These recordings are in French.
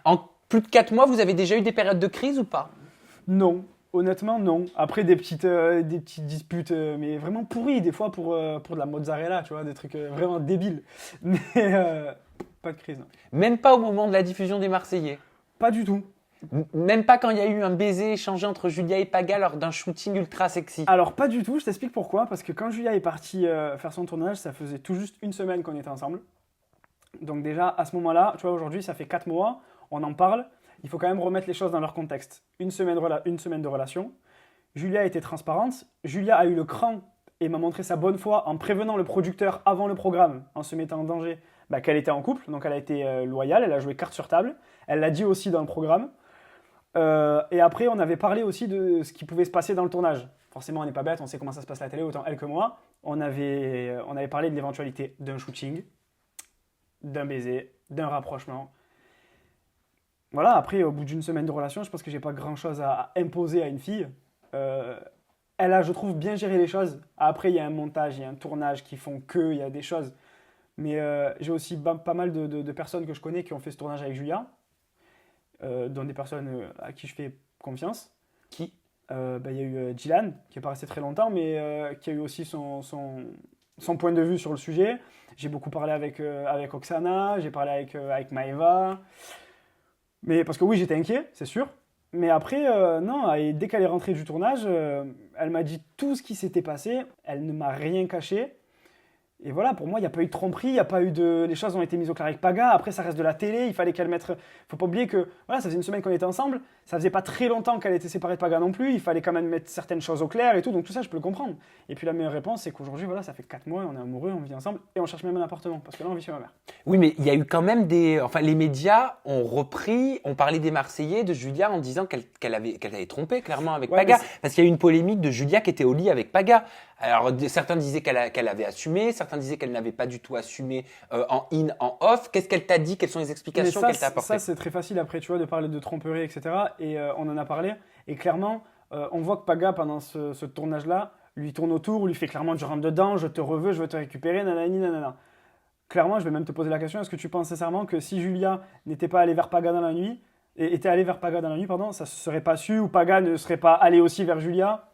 En plus de 4 mois, vous avez déjà eu des périodes de crise ou pas? Non, honnêtement, non. Après, des petites disputes, mais vraiment pourries, des fois pour de la mozzarella, tu vois, des trucs vraiment débiles. Mais pas de crise, non. Même pas au moment de la diffusion des Marseillais. Pas du tout. Même pas quand il y a eu un baiser échangé entre Julia et Paga lors d'un shooting ultra sexy. Alors, pas du tout, je t'explique pourquoi. Parce que quand Julia est partie faire son tournage, ça faisait tout juste une semaine qu'on était ensemble. Donc, déjà, à ce moment-là, tu vois, aujourd'hui, ça fait 4 mois, on en parle. Il faut quand même remettre les choses dans leur contexte. Une semaine de relation. Julia était transparente. Julia a eu le cran et m'a montré sa bonne foi en prévenant le producteur avant le programme, en se mettant en danger, bah, qu'elle était en couple. Donc, elle a été loyale, elle a joué carte sur table. Elle l'a dit aussi dans le programme. Et après, on avait parlé aussi de ce qui pouvait se passer dans le tournage. Forcément, on n'est pas bête, on sait comment ça se passe à la télé, autant elle que moi. On avait parlé de l'éventualité d'un shooting, d'un baiser, d'un rapprochement. Voilà, après, au bout d'une semaine de relation, je pense que j'ai pas grand-chose à imposer à une fille. Euh, Elle a, je trouve, bien géré les choses. Après, il y a un montage, il y a un tournage qui font que, il y a des choses. Mais j'ai aussi pas mal de personnes que je connais qui ont fait ce tournage avec Julia, dont des personnes à qui je fais confiance. Qui? Bah, il y a eu Dylan, qui est pas resté très longtemps, mais qui a eu aussi son point de vue sur le sujet. J'ai beaucoup parlé avec Oksana, j'ai parlé avec Maeva. Mais parce que oui, j'étais inquiet, c'est sûr. Mais après, non, et dès qu'elle est rentrée du tournage, elle m'a dit tout ce qui s'était passé. Elle ne m'a rien caché. Et voilà, pour moi, il n'y a pas eu de tromperie, il n'y a pas eu de. Les choses ont été mises au clair avec Paga. Après, ça reste de la télé. Il fallait qu'elle mette. Faut pas oublier que voilà, ça faisait une semaine qu'on était ensemble. Ça faisait pas très longtemps qu'elle était séparée de Paga non plus. Il fallait quand même mettre certaines choses au clair et tout. Donc tout ça, je peux le comprendre. Et puis la meilleure réponse, c'est qu'aujourd'hui, voilà, ça fait 4 mois, on est amoureux, on vit ensemble et on cherche même un appartement parce que là, on vit chez ma mère. Oui, mais il y a eu quand même des. Enfin, les médias ont repris, ont parlé des Marseillais, de Julia, en disant qu'elle avait trompé clairement avec Ouais, mais Paga. Parce qu'il y a eu une polémique de Julia qui était au lit avec Paga. Alors, certains disaient qu'elle avait assumé, certains disaient qu'elle n'avait pas du tout assumé en in, en off. Qu'est-ce qu'elle t'a dit? Quelles sont les Mais explications qu'elle t'a apportées? ça c'est très facile après, tu vois, de parler de tromperie, etc. Et on en a parlé. Et clairement, on voit que Paga, pendant ce tournage-là, lui tourne autour, lui fait clairement, je rentre dedans, je te reveux, je veux te récupérer, nanani, nanana. Clairement, je vais même te poser la question, est-ce que tu penses sincèrement que si Julia n'était pas allée vers Paga dans la nuit, et était allée vers Paga dans la nuit, pardon, ça se serait pas su, ou Paga ne serait pas allé aussi vers Julia?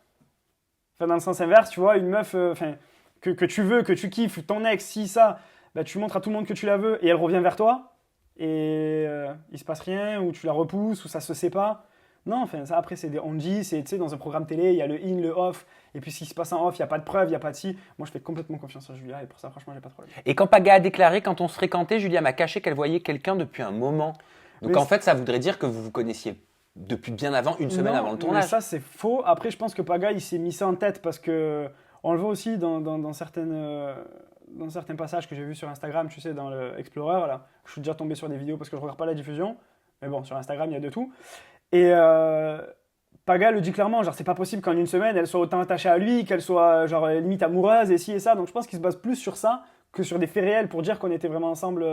Enfin, dans le sens inverse, tu vois, une meuf enfin, que tu veux, que tu kiffes, ton ex, si ça, bah, tu montres à tout le monde que tu la veux, et elle revient vers toi, et il se passe rien, ou tu la repousses, ou ça se sait pas. Non, enfin, ça après, c'est des on-dit, c'est, tu sais, dans un programme télé, il y a le in, le off, et puis ce qui se passe en off, il n'y a pas de preuve, il n'y a pas de si. Moi, je fais complètement confiance à Julia, et pour ça, franchement, j'ai pas de problème. Et quand Paga a déclaré, quand on se fréquentait, Julia m'a caché qu'elle voyait quelqu'un depuis un moment. Donc Mais en fait, ça voudrait dire que vous vous connaissiez depuis bien avant, une semaine avant non, le mais tournage. ça, c'est faux. Après, je pense que Paga, il s'est mis ça en tête parce que on le voit aussi dans certains passages que j'ai vus sur Instagram, tu sais, dans le Explorer, là. Je suis déjà tombé sur des vidéos parce que je regarde pas la diffusion. Mais bon, sur Instagram, il y a de tout. Et Paga le dit clairement, genre c'est pas possible qu'en une semaine elle soit autant attachée à lui, qu'elle soit genre limite amoureuse et ci et ça. Donc je pense qu'il se base plus sur ça que sur des faits réels pour dire qu'on était vraiment ensemble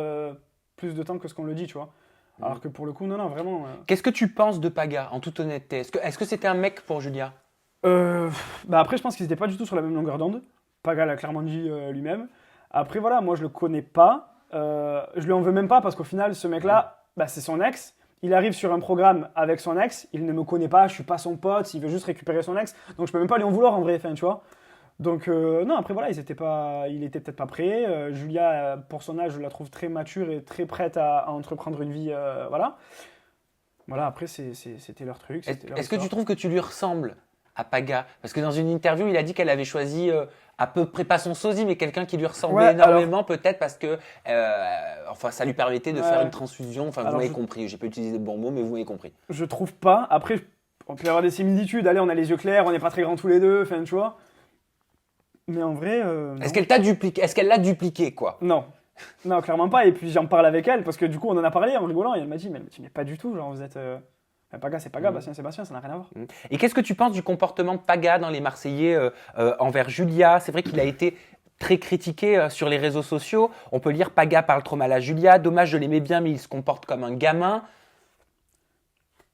plus de temps que ce qu'on le dit, tu vois. Alors que pour le coup, non, non, vraiment. Qu'est-ce que tu penses de Paga, en toute honnêteté? Est-ce que c'était un mec pour Julia? Euh, Bah après, je pense qu'ils étaient pas du tout sur la même longueur d'onde. Paga l'a clairement dit lui-même. Après, voilà, moi je le connais pas. Je lui en veux même pas parce qu'au final, ce mec-là, bah, c'est son ex. Il arrive sur un programme avec son ex. Il ne me connaît pas, je suis pas son pote. Il veut juste récupérer son ex. Donc je peux même pas lui en vouloir en vrai, fin, tu vois. Donc non, après voilà, il était peut-être pas prêt. Julia, pour son âge, je la trouve très mature et très prête à entreprendre une vie. Voilà. Voilà, après c'était leur truc, Est- c'était leur Est-ce que tu histoire. trouves que tu lui ressembles à Paga? Parce que dans une interview, il a dit qu'elle avait choisi à peu près pas son sosie, mais quelqu'un qui lui ressemblait Ouais, alors, énormément, peut-être parce que enfin, ça lui permettait de faire une ouais, transfusion. Enfin, vous alors m'avez compris. J'ai pas utilisé de bons mots, mais vous m'avez compris. je trouve pas. Après, on peut y avoir des similitudes. Allez, on a les yeux clairs, on n'est pas très grands tous les deux, enfin, tu vois. Mais en vrai, Est-ce non. qu'elle t'a dupliqué? Est-ce qu'elle l'a dupliqué, quoi? Non. Non, clairement pas. Et puis j'en parle avec elle, parce que du coup, on en a parlé en rigolant, et elle m'a dit, mais pas du tout, genre, vous êtes. Enfin, Paga, c'est Paga, Mm. Bastien, c'est Bastien, ça n'a rien à voir. Mm. Et qu'est-ce que tu penses du comportement de Paga dans les Marseillais envers Julia? C'est vrai qu'il a été très critiqué sur les réseaux sociaux. On peut lire Paga parle trop mal à Julia. Dommage, je l'aimais bien, mais il se comporte comme un gamin.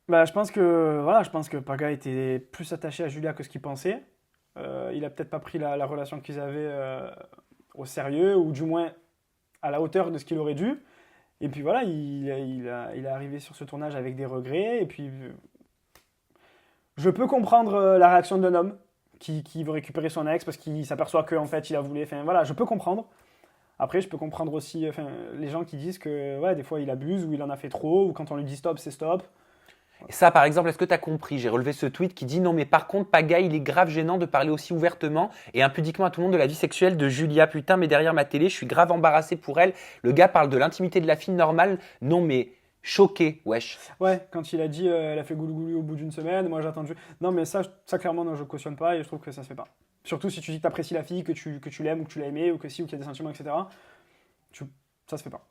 Bah, je pense que Paga était plus attaché à Julia que ce qu'il pensait. Il a peut-être pas pris la relation qu'ils avaient au sérieux, ou du moins à la hauteur de ce qu'il aurait dû. Et puis voilà, il est arrivé sur ce tournage avec des regrets. Et puis, je peux comprendre la réaction d'un homme qui veut récupérer son ex parce qu'il s'aperçoit qu'en fait, il a voulu. Enfin, voilà, je peux comprendre. Après, je peux comprendre aussi les gens qui disent que ouais, des fois, il abuse ou il en a fait trop, ou quand on lui dit stop, c'est stop. Et ça, par exemple, est-ce que tu as compris? J'ai relevé ce tweet qui dit non, mais par contre, Paga, il est grave gênant de parler aussi ouvertement et impudiquement à tout le monde de la vie sexuelle de Julia. Putain, mais derrière ma télé, je suis grave embarrassé pour elle. Le gars parle de l'intimité de la fille normale. Non, mais choqué, wesh. Ouais, quand il a dit elle a fait goulou goulou au bout d'une semaine, moi j'attends. Non, mais ça clairement, non, je cautionne pas et je trouve que ça se fait pas. Surtout si tu dis que tu apprécies la fille, que tu l'aimes ou que tu l'as aimée ou que si ou qu'il y a des sentiments, etc. Tu, ça se fait pas.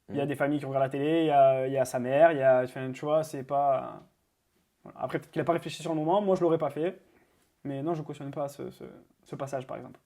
Il y a des familles qui regardent la télé, il y a sa mère, enfin, tu vois, c'est pas. Voilà. Après, peut-être qu'il a pas réfléchi sur le moment, moi je l'aurais pas fait. Mais non, je cautionne pas ce passage par exemple.